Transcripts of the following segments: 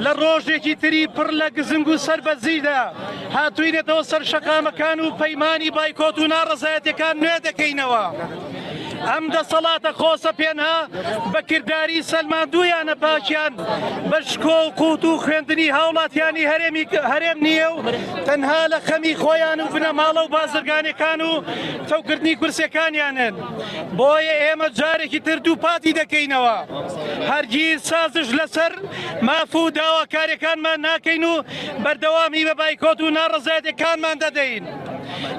لە ڕۆژێکی تری پڕ لە گزنگ و سەربەزیدا هاتووینێتەوە سەر شەقامەکان و پەیمانی بایکۆت و ناڕەزایەتەکان نوێ دەکەینەوە. ئەم دەسەڵاتە خۆسە پێنها بەکردداری سەلماندوویانە باکیان بە شکۆ و قووت و خوێندنی هاوڵاتیانی هەرێم نییە و تەنها لە خەمی خۆیان و بنەماڵە و بازرگانەکان و تەوکردنی کورسەکانیانن. بۆیە ئێمە جارێکی تر دووپاتی دەکەینەوە، هەرگیز سازش لەسەر ماف و داواکاریەکانمان ناکەین و بەردەوامی بە بایکۆت و ناڕەزایەتەکانمان دەدەین.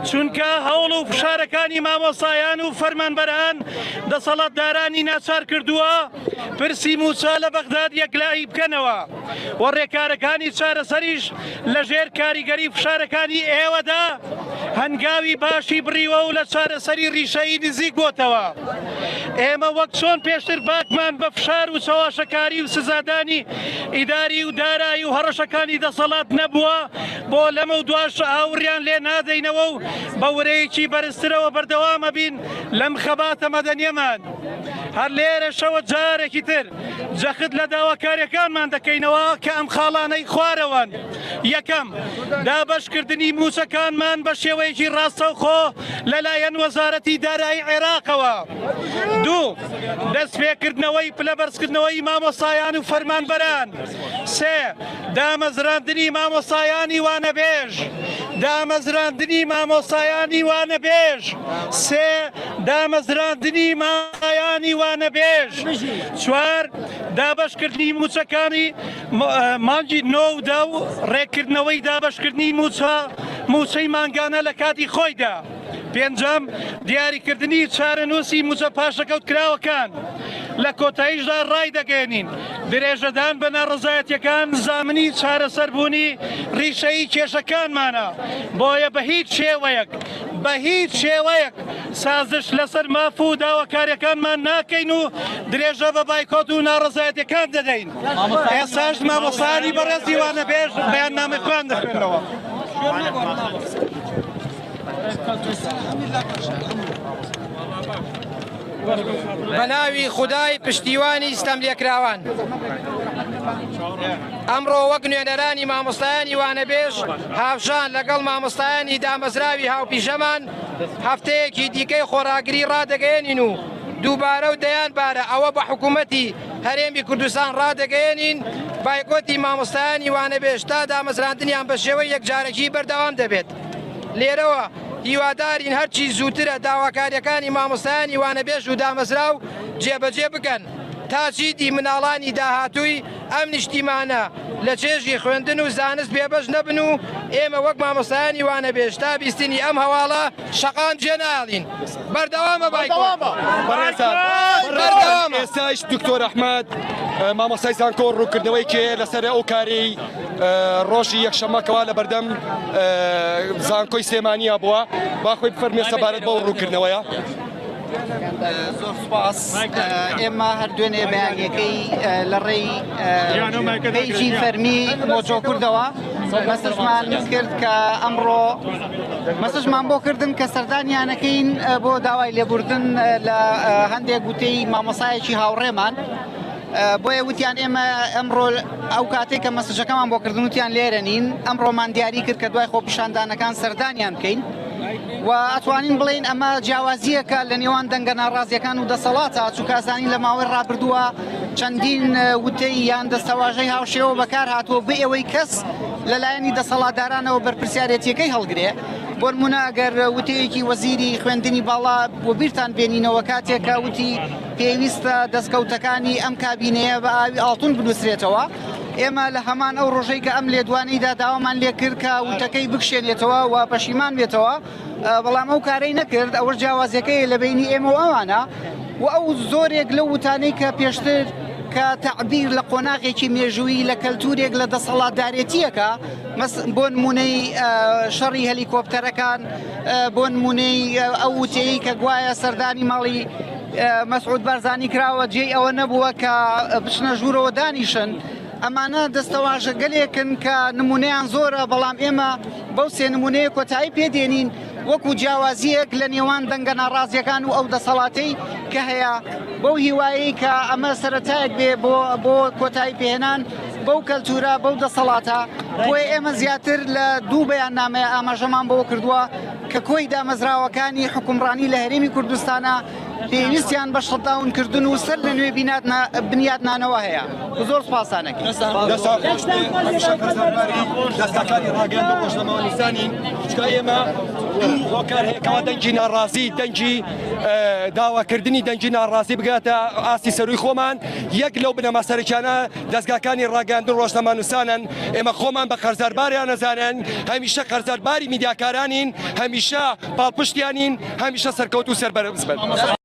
چونکە هەوڵ و فشارەکانی مامۆسایان و فەرمانبەران دەسەڵاتدارانی ناچار کردووە پرسی موچە لە بەغداد یەکلایی بکەنەوە و ڕێکارەکانی چارەسەریش لە ژێر کاریگەری فشارەکانی ئێوەدا هەنگاوی باشی بڕیوە و لە چارەسەری ڕیشەی نزیک بۆتەوە. ئێمە وەک چۆن پێشتر باکمان بە فشار و چاواشەکاری و سزادانی ئیداری و دارایی و هەڕەشەکانی دەسەڵات نەبووە بۆ لەمە و دواش ئاوڕیان لێ نادەینەوە و بە وەرەیەکی بەرزترەوە بەردەوامە بین لەم خەباتە مەدەنیەمان. هەر لێرە شەوە جارێکی تر جەخت لە داواکاریەکانمان دەکەینەوە کە ئەم خاڵانەی خوارەوەن. یەکەم، دابەشکردنی موچەکانمان بە شێوەیەکی ڕاستەوخۆ لەلایەن وەزارەتی دارایی عێراقەوە. دوو، دەستپێکردنەوەی پلەبەرزکردنەوەی مامۆسایان و فەرمانبەران. سێ، دامەزراندنی مامۆسایانی وانەبێژ. دامەزراندنی مامۆسایانی وانەبێژ. سێ، دامەزراندنی مامۆسایانی وانەبێژ. چوار، دابەشکردنی موچەکانی مانگی 9 و 10 و ڕێکردنەوەی دابەشکردنی موچەی مانگانە لە کاتی خۆیدا. پێنجەم، دیاریکردنی چارەنووسی موچە پاشەکەوت کراوەکان. لە کۆتاییشدا ڕای دەگەێنین درێژەدان بە ناڕەزایەتیەکان زامنی چارەسەربوونی ڕیشەی کێشەکانمانە. بۆیە بە هیچ شێوەیەک سازش لەسەر ماف و داواکاریەکانمان ناکەین و درێژە بە بایکۆت و ناڕەزایەتیەکان دەدەین. ئێساش مامۆسانی بەڕێزی وانەبێژ بەیاننامەکان دەخوێنەوە. بەناوی خودای پشتیوانی ستەم لێکراوان، ئەمڕۆ وەک نوێنەرانی مامۆستایانی وانەبێژ هاوشان لەگەڵ مامۆستایانی دامەزراوی هاوپیژەمان هەفتەیەکی دیکەی خۆراگری ڕادەگەێنین و دووبارە و دەیان بارە ئەوە بە حکوومەتی هەرێمی کوردستان ڕادەگەێنین بایکۆتی مامۆستایانی وانەبێژ تا دامەزراندنیان بە شێوەی یەکجارەکی بەردەوام دەبێت. لێرەوە هیوادارین هەرچی زووترە داواکاریەکانی مامۆستایانی وانەبێژ و دامەزراو جێبەجێ بکەن تا چیتی مناڵانی داهاتووی ئەم نیشتیمانە لە چێژی خوێندن و زانست بێبەش نەبن و ئێمە وەک مامۆستایانی وانەبێژ تا بیستنی ئەم هەواڵە شەقان جێناڵین. بەردەوامە بایکۆت. ئێستاش دکتۆر ئەحمەد مامۆستای زانکۆ ڕووکردنەوەی کێ لەسەر ئەو کاری ڕۆژی یەکشەمەکەوا لە بەردەم زانکۆی سێمانیە بووە باخۆی بفەرمێ سەبارەت بەو ڕووکردنەوەیە. زۆر سپاس. ئێمە هەردوێنێ بەیانیەکەی لە ڕێی پێیجی فەرمی مۆجۆ کوردەوە مەسەجمان کرد کە ئەمڕۆ مەسەجمان بۆ کردن کە سەردانیانەکەین بۆ داوای لێبوردن لە هەندێک گوتەی مامۆسایەکی هاوڕێمان. بۆیە وتیان ئێمە ئەمڕۆ ئەو کاتێک کە مەسەجەکەمان بۆ کردن وتیان لێرە نین. ئەمڕۆمان دیاری کرد کە دوای خۆپیشاندانەکان سەردانیان بکەین و ئەتوانین بڵێن ئەمە جیاوازیەکە لە نێوان دەنگە ناڕازیەکان و دەسەڵاتە چووکازانی لە ماوەی ڕابردووە چەندین وتەی یان دەستەواژەی هاوشێوە بەکار هاتووە بە ئێوەی کەس لەلایەنی دەسەڵاتدارانەوە بەرپرسیارەتیەکەی هەڵگرێ. بۆ نمونە ئەگەر وتەیەکی وەزیری خوێندنی باڵا بۆ بیرتان بێنینەوە کاتێکە وتی پێویستە دەستکەوتەکانی ئەم کابینەیە بە ئاوی ئاڵتون بنووسرێتەوە. ئێمە لە هەمان ئەو ڕۆژەی کە ئەم لێدوانەیدا داوامان لێ کرد کە وتەکەی بکشێنێتەوە و پەشیمان بێتەوە، بەڵام ئەو کارەی نەکرد. ئەوە جیاوازیەکەی لە بینی ئێمە و ئەوانە و ئەو زۆرێک لەو وتانەی کە پێشتر کە تەعبیر لە قۆناغێکی مێژووی لە کەلتورێک لە دەسەڵاتدارێتیەکە بۆ نمونەی شەڕی هەلیکۆپتەرەکان، بۆ نمونەی ئەو وتەیە کە گوایە سەردانی ماڵی مەسعود بارزانی کراوە جێی ئەوە نەبووە کە بچنە ژوورەوە دانیشن. ئەمانە دەستەواژە گەلێکن کە نمونەیان زۆرە، بەڵام ئێمە بەو سێ نمونەیە کۆتایی پێدێنین وەکو جیاوازیەک لە نێوان دەنگە ناڕازیەکان و ئەو دەسەڵاتەی کە هەیە بەو هیوایی کە ئەمە سەرەتایەک بێ بۆ کۆتایی پێهێنان بەو کەلتورە بەو دەسەڵاتە بۆی ئێمە زیاتر لە دوو بەیاننامەیە ئاماژەمان بەوە کردووە کە کۆی دامەزراوەکانی حکومڕانی لە هەرێمی کوردستانە پێویستیان بە شەتاونکردن و سەر لە نوێ بنیاتنانەوە هەیە. زۆر سپاسانەکەی. دەستەکانی ڕاگەاندن ڕۆژنامە نووسانی چکە ئێمە هۆکار هەیەکەوە دەنگی ناڕازی دەنگی داواکردنی دەنگی ناڕازی بگاتە ئاستی سەروی خۆمان یەک لەو بنەما سەرکیانە دەستگاکانی ڕاگەاندن ڕۆژنامە نووسانن ئێمە خۆمان بە قەرزارباریان نەزانن هەمیشە قەرزارباری میدیاکارانین هەمیشە پاڵپشتیانین هەمیشە سەرکەوت و سەربەرز بن.